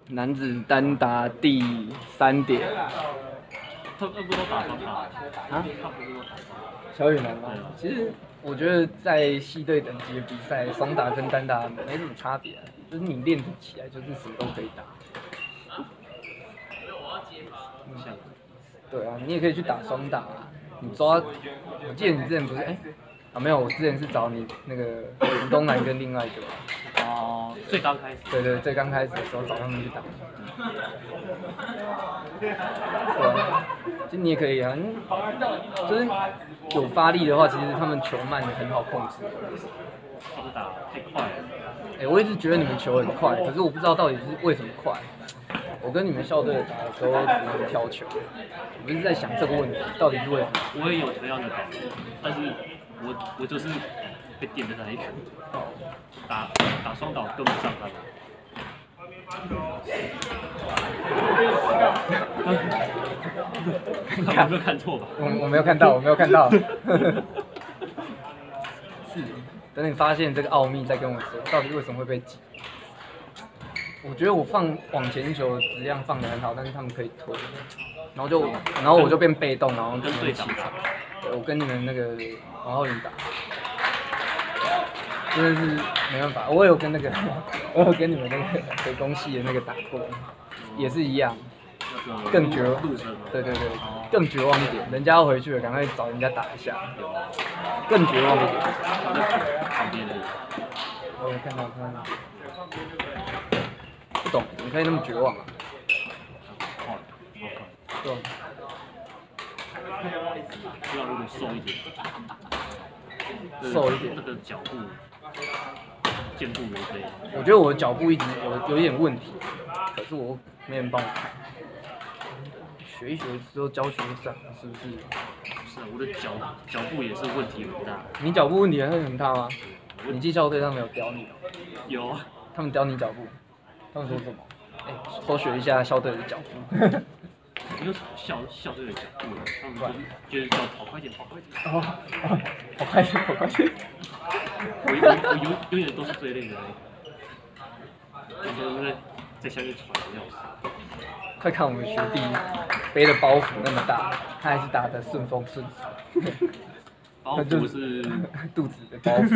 男子单打第3点。他不都打双打啊？啊？他不是都打双打？小雨男吗？其实我觉得在系队等级的比赛，双打跟单打没什么差别、就是你练起来就是什么都可以打。对啊，你也可以去打双打啊。你抓，我记得你之前不是没有，我之前是找你那个林东南跟另外一个。哦，最刚开始。对，最刚开始的时候找他们去打。对啊，就你也可以啊，就是有发力的话，其实他们球慢很好控制。他们打太快了。我一直觉得你们球很快，可是我不知道到底是为什么快。我跟你们校队打的时候只能跳球，我一直在想这个问题到底是为什么。我也有同样的感觉，但是我就是被电的那一个，打双打跟不上他们。我没有看错吧？我没有看到，我没有看到。是，等你发现这个奥秘再跟我说，到底为什么会被挤？我觉得我放往前球的质量放得很好，但是他们可以推，然后我就变被动，然后跟队长打。对，我跟你们那个王浩宇打，真的是没办法。我有跟你们那个北工系的那个打过，也是一样，更绝望。对，更绝望一点。人家要回去了，赶快找人家打一下，更绝望一点。我有看到。不懂，你可以那么绝望啊？对。希望如果瘦一点，那个脚步健步如飞。我觉得我的脚步一直有一点问题，可是我没人帮我看。学一学之后教学上是不是？不是，我的脚步也是问题很大。你脚步问题很大吗？你技校队他们有刁你哦？有啊。他们刁你脚步？他们说什么？偷学一下校队的脚步。没有校队的脚步，他们就是叫跑快点。跑快点。我永远都是最累的那个，就是在下面喘的要死。快看我们学弟背的包袱那么大，他还是打得顺风顺水。包袱是肚子的包袱。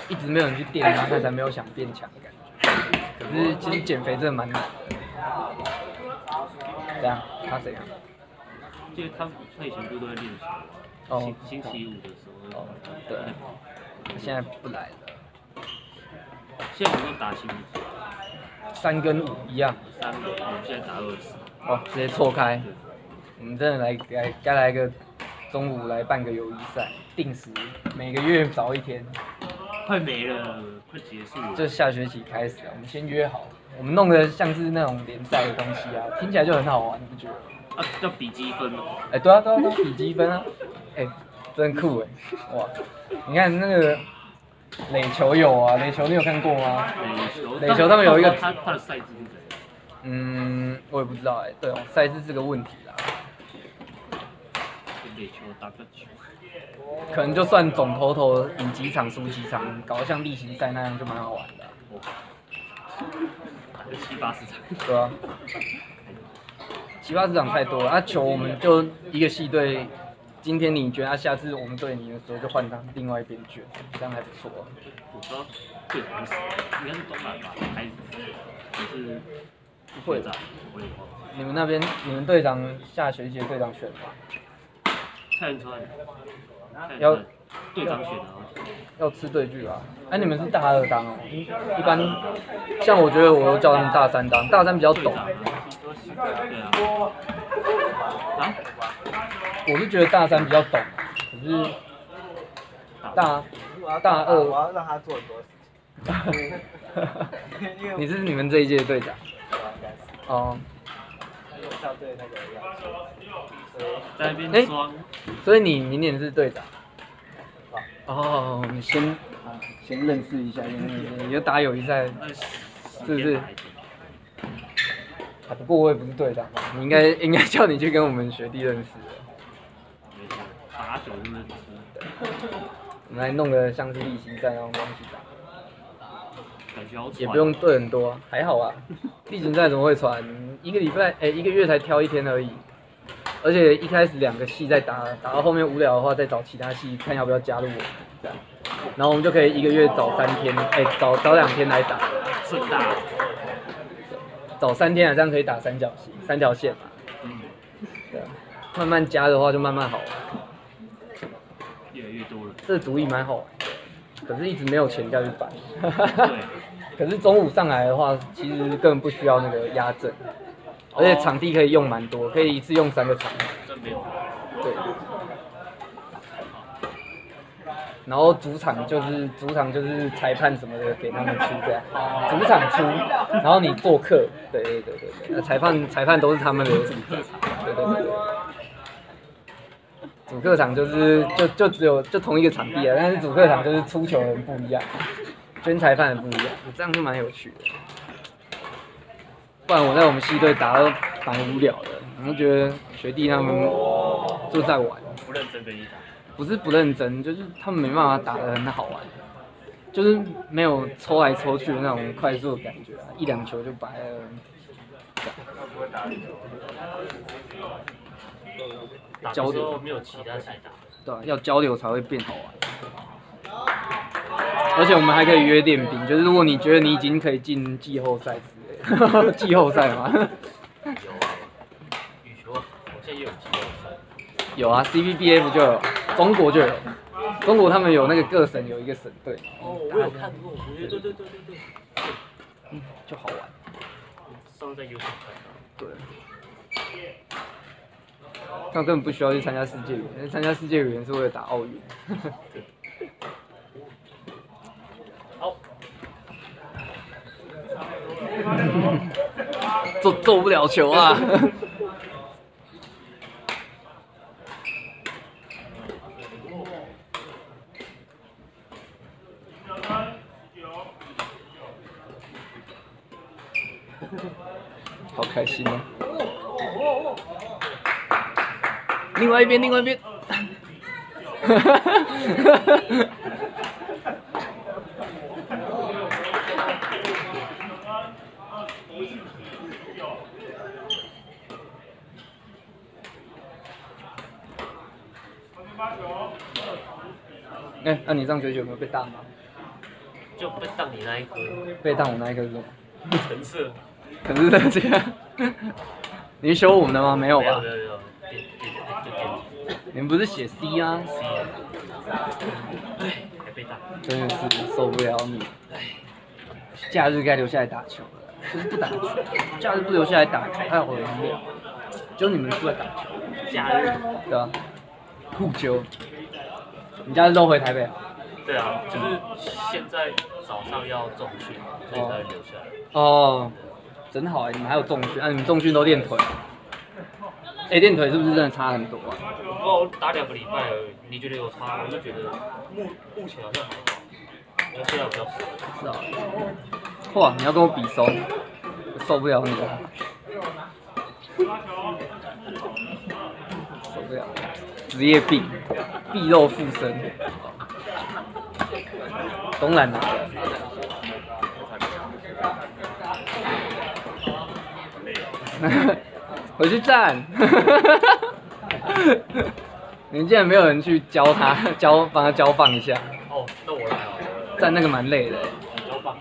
一直没有人去电他，他才没有想变强的感觉。可是其实减肥真的蛮难的。怎样？他怎样？因为他以前不都在练球，星期五的时候。对。他现在不来了。现在我们都打星期几？3跟5一样。3个，我们现在打20。直接错开。我们真的该来个中午来办个友谊赛，定时每个月早一天。快没了，快结束了。就下学期开始了，我们先约好，我们弄得像是那种联赛的东西啊，听起来就很好玩，你不觉得？要比积分吗？对啊，比积分啊，真酷哇！你看那个垒球有啊，垒球你有看过吗？垒球他们有一个，他的赛制是怎样？我也不知道对哦，赛制是个问题啦。垒球打个球。可能就算总头赢几场输几场，搞得像例行赛那样就蛮好玩的。7、80场。对啊，7、80场太多了。球我们就一个系队，今天你觉得下次我们对你的时候就换到另外一边去，这样还不错。我知道队长是谁，应该是东南吧，还是不会的。你们那边你们队长下学期的队长选吗？蔡仁川。要队长选的要吃对句啊！你们是大2当哦，一般像我觉得我都叫他们大3当，大3比较懂。对啊。我是觉得大3比较懂，可是大2，我要让他做很多事情。你是你们这一届的队长？哦。校队那个要求。在那边装。所以你明年是队长。我们先认识一下，你就打友谊赛，是不是？不过我也不是队长嘛，你应该叫你去跟我们学弟认识。打久是不是？我们来弄个像是例行赛那种东西打。感觉好也不用对很多，还好啊。例行赛怎么会传？一个月才挑1天而已。而且一开始2个系在打，打到后面无聊的话再找其他系看要不要加入我们这样。然后我们就可以1个月找3天，找2天来打。盛大。找3天啊，这样可以打3角系，3条线嘛。对啊，慢慢加的话就慢慢好玩。越来越多了。这主意蛮好玩的，可是一直没有钱下去办。对。可是中午上来的话，其实根本不需要那个压阵，而且场地可以用蛮多，可以一次用3个场。真没有。对。然后主场就是裁判什么的给他们出这样，主场出，然后你做客，对，裁判都是他们的主客场，对。主客场就只有同一个场地啊，但是主客场就是出球人不一样，跟裁判的不一样，这样就蛮有趣的。不然我在我们系队打都蛮无聊的，然后觉得学弟他们就在玩，不认真跟你打。不是不认真，就是他们没办法打得很好玩，就是没有抽来抽去的那种快速的感觉啊，1、2球就白了。交流没有其他赛打。对啊，要交流才会变好玩。而且我们还可以约练兵，就是如果你觉得你已经可以进季后赛之类的，季后赛吗？有啊，羽球好像也有季后赛。有啊 ，CBBF 就有，中国就有，中国他们有那个各省有一个省队。哦，我有看过，对。就好玩。上次在 YouTube 看到。对。他根本不需要去参加世界羽联，参加世界羽联是为了打奥运。好。做不了球啊。好开心啊！另外一边。那你上学期有没有被当吗？就被当你那一颗。被当我那一颗是什么？橙色。可是这个，你是修我们的吗？没有吧？没有。你们不是写 C 啊 ？C。还被打。真的是受不了你。假日该留下来打球了，就是不打球。假日不留下来打球，太无聊。就你们出来打球。假日。对啊。互揪。你假日都回台北啊？对啊，就是现在早上要重训，所以才留下来。哦。真好哎，你们还有重训，你们重训都练腿。练腿是不是真的差很多啊？我打2个礼拜而已，你觉得有差？我就觉得目前好像还好，因为现在比较少。是啊。哇，你要跟我比松，我受不了你了。受不了，职业病，臂肉附身。东兰拿的。回去站。你竟然没有人去教他，帮他交棒一下。哦，那我来啊。站那个蛮累的。交棒。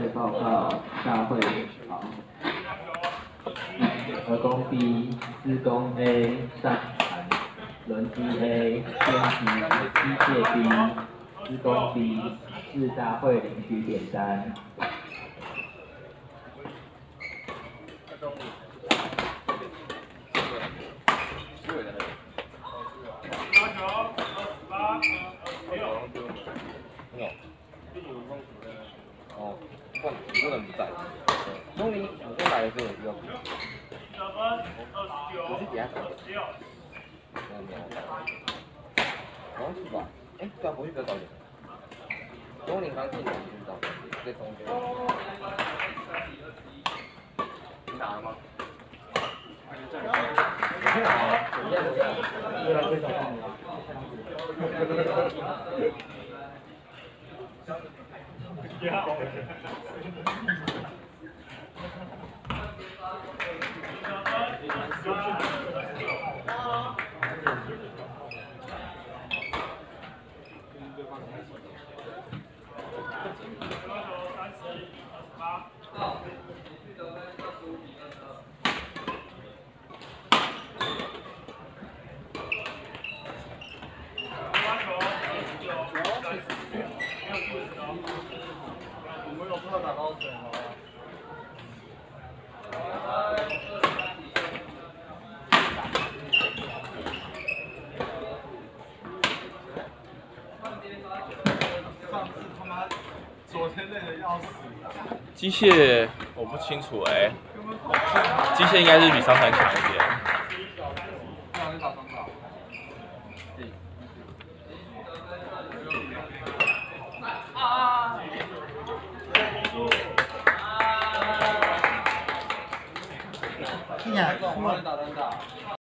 报告大会好。合工 B、施工 A 上盘，轮机 A 编辑机械 B、施工 B 至大会领取点单。哦，不能不在。中林我刚来的时候有遇到过。我是底下找的。没有。好像是吧？哎，对啊，回去比较早点。中林刚进来就知道，在中间。你打了吗？你去哪了？对啊，最早上的。机械我不清楚哎、机械应该是比商船强一点。听起来